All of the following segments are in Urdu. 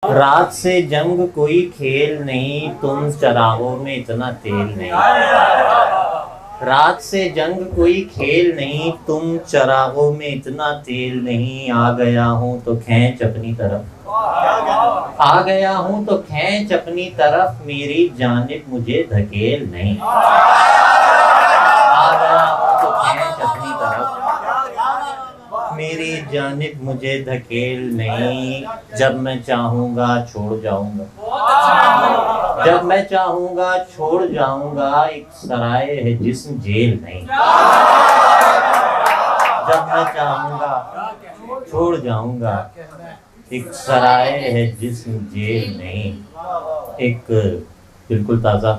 رات سے جنگ کوئی کھیل نہیں، تم چراغوں میں اتنا تیل نہیں۔ رات سے جنگ کوئی کھیل نہیں، تم چراغوں میں اتنا تیل نہیں۔ آ گیا ہوں تو کھینچ اپنی طرف، آ گیا ہوں تو کھینچ اپنی طرف، میری جانب مجھے دھکیل نہیں۔ آ گیا ہوں تو کھینچ اپنی طرف، میری جانب مجھے دھکیل نہیں۔ جب میں چاہوں گا چھوڑ جاؤں گا، جب میں چاہوں گا چھوڑ جاؤں گا، ایک سرائے ہے جسم جیل نہیں۔ جب میں چاہوں گا چھوڑ جاؤں گا، ایک سرائے ہے جسم جیل نہیں۔ ایک بالکل تازہ،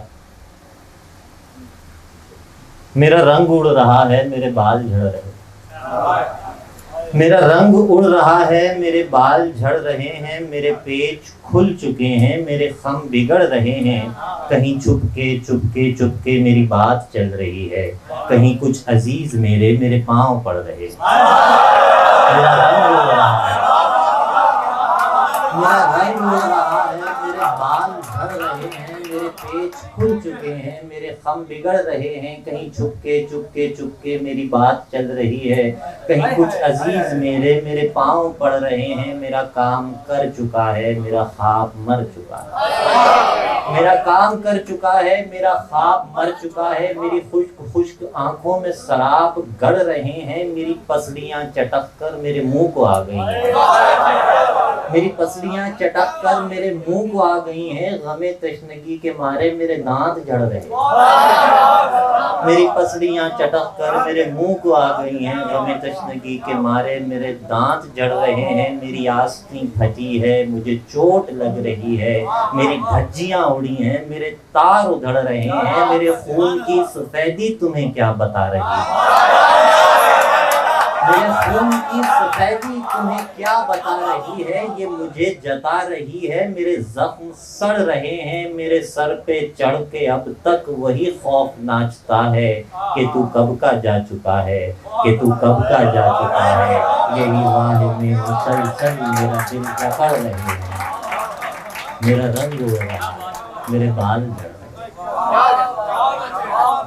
میرا رنگ اڑ رہا ہے میرے بال جھڑ رہے، میرا رنگ اڑ رہا ہے میرے بال جھڑ رہے ہیں، میرے پیچ کھل چکے ہیں، میرے خم بگڑ رہے ہیں۔ کہیں چھپ کے چپ کے چپ کے میری بات چل رہی ہے، کہیں کچھ عزیز میرے میرے پاؤں پڑ رہے ہیں۔ میرا رنگ اڑ رہا ہے، میرا رنگ اڑ رہا ہے، میرے بال جھڑ رہے ہیں، میرے پیچ کھل چکے ہیں، میرے خم بگڑ رہے ہیں۔ کہیں چھپ کے چپ کے چپ کے میری بات چل رہی ہے، کہیں کچھ عزیز میرے میرے پاؤں پڑ رہے ہیں۔ میرا کام کر چکا ہے، میرا خواب مر چکا ہے، میرا کام کر چکا ہے، میرا خواب مر چکا ہے۔ میری خشک خشک آنکھوں میں سراب گڑ رہے ہیں، میری پسلیاں چٹک کر میرے منہ کو آ گئی ہیں، میری پسلیاں چٹک کر میرے منہ کو آ گئی ہیں۔ غم تشنگی کے مارے میرے دانت جھڑ رہے ہیں، میری پسلیاں چٹک کر میرے منہ کو آ گئی ہیں۔ غم تشنگی کے مارے میرے دانت جھڑ رہے ہیں، میری آستین پھٹی ہے، مجھے چوٹ لگ رہی ہے، میری دھجیاں اڑی ہیں، میرے تار ادھڑ رہے ہیں۔ میرے خون کی سفیدی تمہیں کیا بتا رہی ہے، میرے خون کی سفیدی تمہیں کیا بتا رہی ہے، یہ مجھے جتا رہی ہے۔ میرے زخم سڑ رہے ہیں، میرے سر پہ چڑھ کے اب تک وہی خوف ناچتا ہے کہ تو کب کا جا چکا ہے، کہ تو کب کا جا چکا ہے۔ یہی واہ میں مسلسل میرا دل جکڑ رہے ہیں، میرا رنگ اڑ رہا ہے، میرے بال جھڑ رہے ہیں۔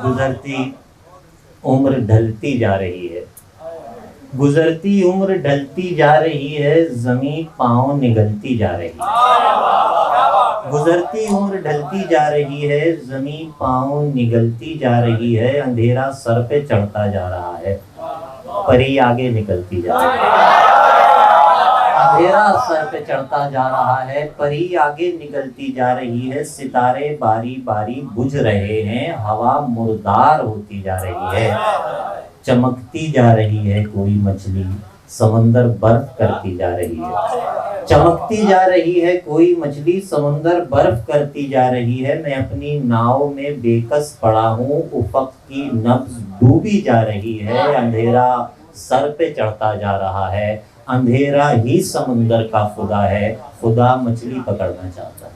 گزرتی عمر ڈھلتی جا رہی ہے، گزرتی عمر ڈھلتی جا رہی ہے، زمین پاؤں نگلتی جا رہی ہے۔ گزرتی عمر ڈھلتی جا رہی ہے، زمین پاؤں نگلتی جا رہی ہے۔ اندھیرا سر پہ چڑھتا جا رہا ہے، پری آگے نکلتی جا رہی ہے۔ اندھیرا سر پہ چڑھتا جا رہا ہے، پری آگے نکلتی جا رہی ہے۔ ستارے باری باری بجھ رہے ہیں، ہوا مردار ہوتی جا رہی ہے۔ چمکتی جا رہی ہے کوئی مچھلی، سمندر برف کرتی جا رہی ہے۔ چمکتی جا رہی ہے کوئی مچھلی، سمندر برف کرتی جا رہی ہے۔ میں اپنی ناؤ میں بے کس پڑا ہوں، افق کی نبض ڈوبی جا رہی ہے۔ اندھیرا سر پہ چڑھتا جا رہا ہے، اندھیرا ہی سمندر کا خدا ہے، خدا مچھلی پکڑنا چاہتا ہے۔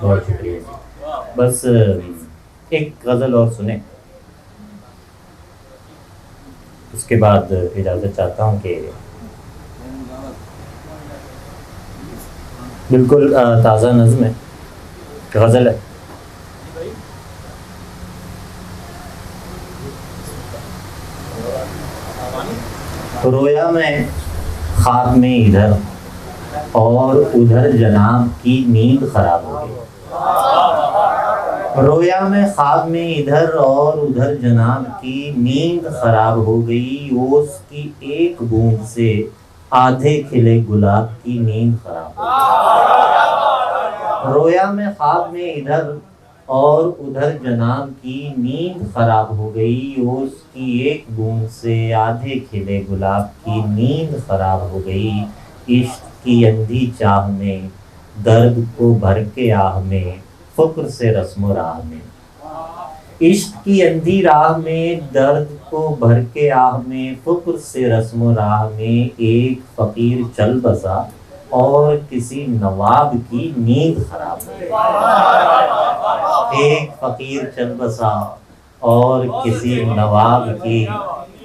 بہت شکریہ، بس ایک غزل اور سنیں، اس کے بعد اجازت چاہتا ہوں کہ بالکل تازہ نظم ہے، غزل ہے۔ رویا میں خواب میں ادھر اور ادھر جناب کی نیند خراب ہو گئی، رویا میں خواب میں ادھر اور ادھر جناب کی نیند خراب ہو گئی۔ اوس کی ایک بوند سے آدھے کھلے گلاب کی نیند خراب ہو گئی۔ رویا میں خواب میں ادھر اور ادھر جناب کی نیند خراب ہو گئی۔ اوس کی ایک بوند سے آدھے کھلے گلاب کی نیند خراب ہو گئی۔ عشق کی اندھی چاہ میں درد کو بھر کے آہ میں، فقر سے رسم و راہ میں، عشق کی اندھی راہ میں درد کو بھر کے آہ میں، فقر سے رسم و راہ میں، ایک فقیر چل بسا اور کسی نواب کی نیند خراب ہو گئی۔ ایک فقیر چل بسا اور کسی نواب کی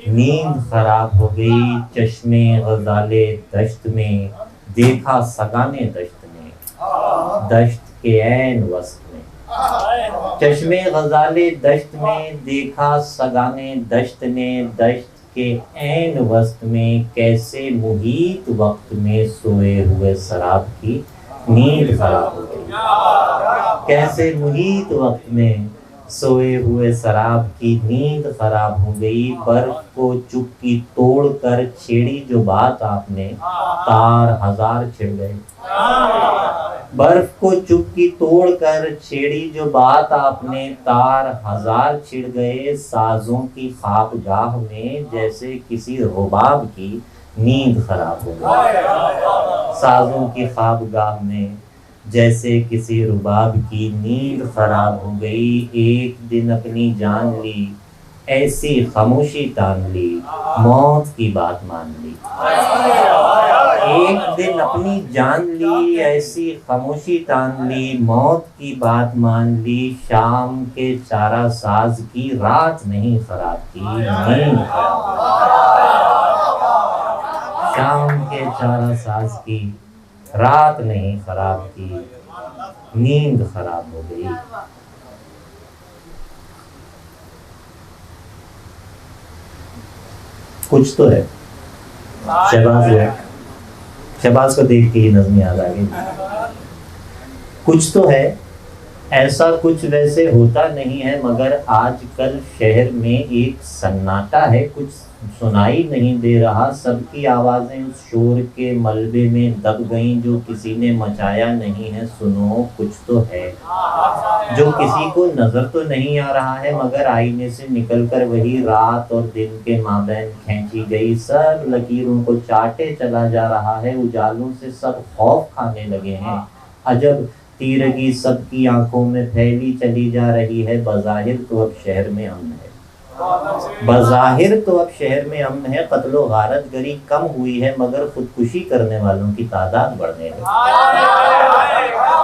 نیند خراب ہو گئی چشمے غزالے دشت میں، دیکھا سگانے دشت میں، دشت کے عین وسط میں، چشمے غزالے دشت میں، دیکھا سگانے دشت نے، دشت کے عین وسط میں، کیسے محیط وقت میں سوئے ہوئے سراب کی نیند خراب ہو گئی، کیسے محیط وقت میں سوئے ہوئے سراب کی نیند خراب ہو گئی، برف کو چپکی توڑ کر چھیڑی جو بات آپ نے، تار ہزار چھڑ گئے، برف کو چپکی توڑ کر چھیڑی جو بات آپ نے، تار ہزار چھڑ گئے، سازوں کی خوابگاہ میں جیسے کسی رباب کی نیند خراب ہو گئی، سازوں کی خوابگاہ میں جیسے کسی رباب کی نیند خراب ہو گئی، ایک دن اپنی جان لی ایسی خاموشی تان لی، موت کی بات مان لی، ایک دن اپنی جان لی ایسی خاموشی تان لی، موت کی بات مان لی، شام کے چارہ ساز کی رات نہیں خراب کی نیند خراب، شام کے چارہ ساز کی رات نہیں خراب کی نیند خراب ہو گئی۔ کچھ تو ہے، شہباز کو دیکھ کے یہ نظم یاد آ گئی، کچھ تو ہے ایسا کچھ ویسے ہوتا نہیں ہے، مگر آج کل شہر میں ایک سناٹا ہے، کچھ سنائی نہیں دے رہا، سب کی آوازیں اس شور کے ملبے میں دب گئیں جو کسی نے مچایا نہیں ہے، سنو کچھ تو ہے جو کسی کو نظر تو نہیں آ رہا ہے، مگر آئینے سے نکل کر وہی رات اور دن کے مابین کھینچی گئی سب لکیروں کو چاٹے چلا جا رہا ہے، اجالوں سے سب خوف کھانے لگے ہیں، عجب تیرگی سب کی آنکھوں میں پھیلی چلی جا رہی ہے، بظاہر تو اب شہر میں امن ہے، بظاہر تو اب شہر میں امن ہے، قتل و غارت گری کم ہوئی ہے، مگر خودکشی کرنے والوں کی تعداد بڑھنے لگی،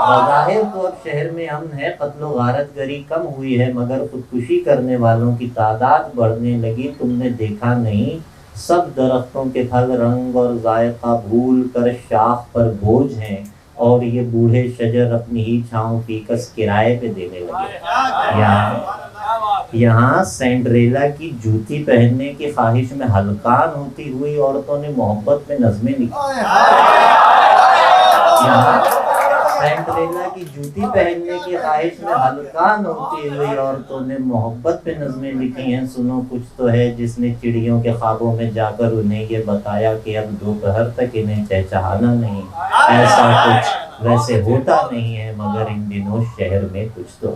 بظاہر تو اب شہر میں امن ہے، قتل و غارت گری کم ہوئی ہے، مگر خودکشی کرنے والوں کی تعداد بڑھنے لگی، تم نے دیکھا نہیں سب درختوں کے پھل رنگ اور ذائقہ بھول کر شاخ پر بوجھ ہیں، اور یہ بوڑھے شجر اپنی ہی چھاؤں فیکس کرائے پہ دینے لگے، یہاں سینڈریلا کی جوتی پہننے کی خواہش میں ہلکان ہوتی ہوئی عورتوں نے محبت میں نظمیں لکھی، یہاں سینڈریلا کی جوتی پہننے کی خواہش میں ہلکان ہوتی ہوئی عورتوں نے محبت پہ نظمیں لکھی ہیں، سنو کچھ تو ہے جس نے چڑیوں کے خوابوں میں جا کر انہیں یہ بتایا کہ اب دوپہر تک انہیں چہچہانا نہیں، ایسا کچھ ویسے ہوتا نہیں ہے، مگر ان دنوں شہر میں کچھ تو